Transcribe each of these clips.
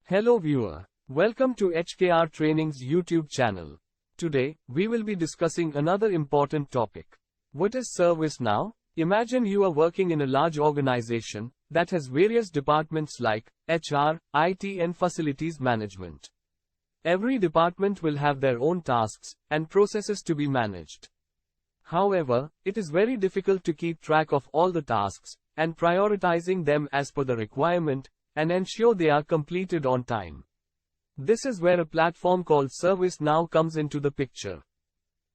Hello viewer, welcome to HKR Trainings YouTube channel. Today, we will be discussing another important topic. What is ServiceNow? Imagine you are working in a large organization that has various departments like HR, IT and facilities management. Every department will have their own tasks and processes to be managed. However, it is very difficult to keep track of all the tasks and prioritizing them as per the requirement and ensure they are completed on time. This is where a platform called ServiceNow comes into the picture.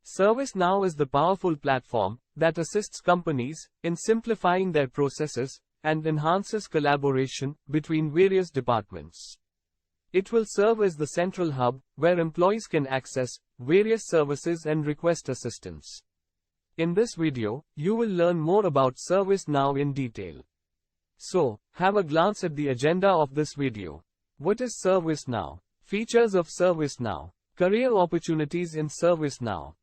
ServiceNow is the powerful platform that assists companies in simplifying their processes and enhances collaboration between various departments. It will serve as the central hub where employees can access various services and request assistance. In this video, you will learn more about ServiceNow in detail. So, have a glance at the agenda of this video. What is ServiceNow? Features of ServiceNow. Career opportunities in ServiceNow.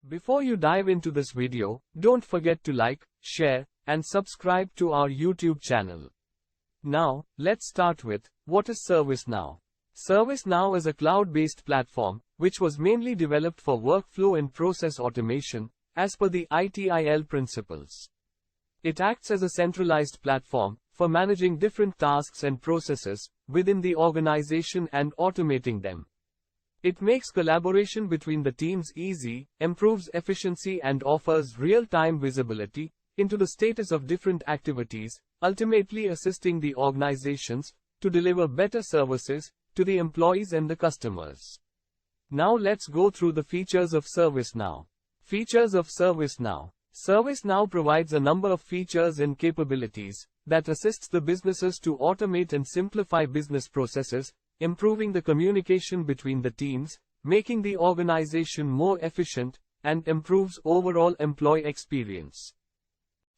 Before you dive into this video, don't forget to like, share, and subscribe to our YouTube channel. Now, let's start with, what is ServiceNow? ServiceNow is a cloud-based platform, which was mainly developed for workflow and process automation, as per the ITIL principles. It acts as a centralized platform for managing different tasks and processes within the organization and automating them. It makes collaboration between the teams easy, improves efficiency and offers real-time visibility into the status of different activities, ultimately assisting the organizations to deliver better services to the employees and the customers. Now let's go through the features of ServiceNow. Features of ServiceNow. ServiceNow provides a number of features and capabilities that assists the businesses to automate and simplify business processes, improving the communication between the teams, making the organization more efficient, and improves overall employee experience.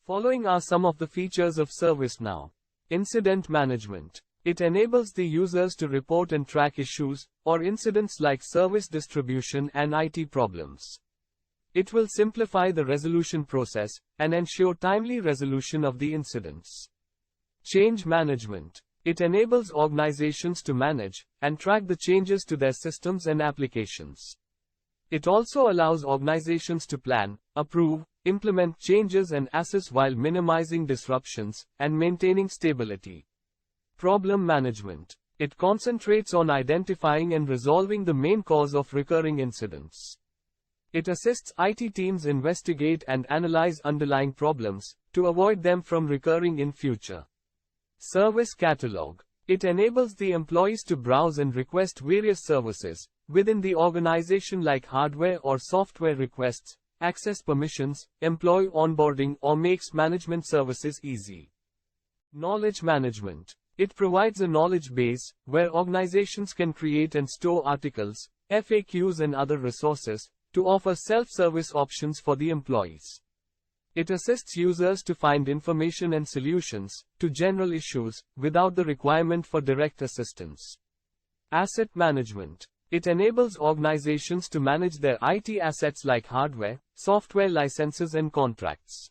Following are some of the features of ServiceNow. Incident management. It enables the users to report and track issues or incidents like service distribution and IT problems. It will simplify the resolution process and ensure timely resolution of the incidents. Change management. It enables organizations to manage and track the changes to their systems and applications. It also allows organizations to plan, approve, implement changes and assess while minimizing disruptions and maintaining stability. Problem management. It concentrates on identifying and resolving the main cause of recurring incidents. It assists IT teams investigate and analyze underlying problems to avoid them from recurring in future. Service catalog. It enables the employees to browse and request various services within the organization like hardware or software requests, access permissions, employee onboarding or makes management services easy. Knowledge management. It provides a knowledge base where organizations can create and store articles, FAQs and other resources to offer self-service options for the employees. It assists users to find information and solutions to general issues without the requirement for direct assistance. Asset management. It enables organizations to manage their IT assets like hardware, software licenses and contracts.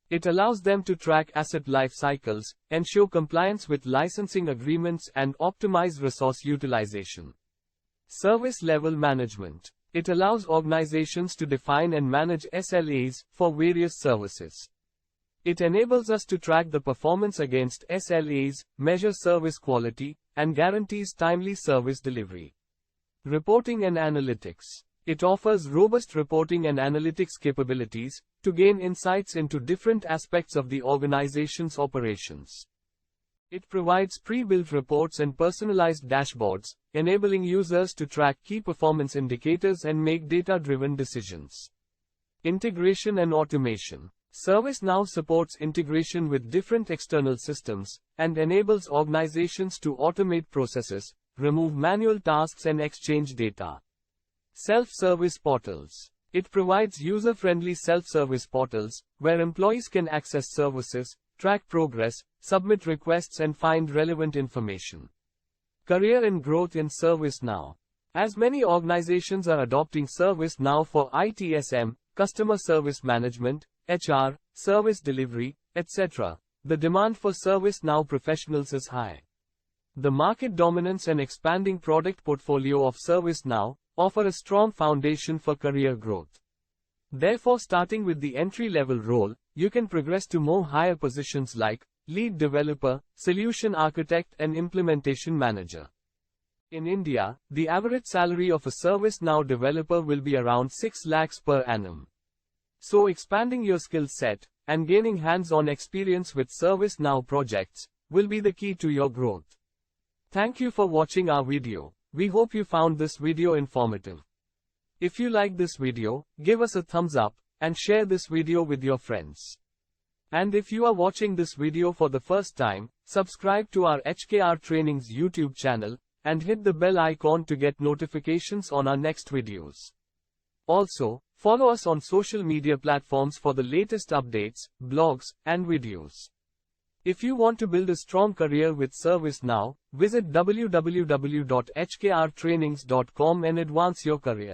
It allows them to track asset life cycles, ensure compliance with licensing agreements and optimize resource utilization. Service level management. It allows organizations to define and manage SLAs for various services. It enables us to track the performance against SLAs, measure service quality, and guarantees timely service delivery. Reporting and analytics. It offers robust reporting and analytics capabilities to gain insights into different aspects of the organization's operations. It provides pre-built reports and personalized dashboards, enabling users to track key performance indicators and make data-driven decisions. Integration and automation. ServiceNow supports integration with different external systems and enables organizations to automate processes, remove manual tasks and exchange data. Self-service portals. It provides user-friendly self-service portals where employees can access services, track progress, submit requests and find relevant information. Career and growth in ServiceNow. As many organizations are adopting ServiceNow for ITSM, customer service management, HR, service delivery, etc., the demand for ServiceNow professionals is high. The market dominance and expanding product portfolio of ServiceNow offer a strong foundation for career growth. Therefore, starting with the entry-level role, you can progress to more higher positions like lead developer, solution architect, and implementation manager. In India, the average salary of a ServiceNow developer will be around 6 lakhs per annum. So expanding your skill set and gaining hands-on experience with ServiceNow projects will be the key to your growth. Thank you for watching our video. We hope you found this video informative. If you like this video, give us a thumbs up and share this video with your friends. And if you are watching this video for the first time, subscribe to our HKR Trainings YouTube channel and hit the bell icon to get notifications on our next videos. Also, follow us on social media platforms for the latest updates, blogs, and videos. If you want to build a strong career with ServiceNow, visit www.hkrtrainings.com and advance your career.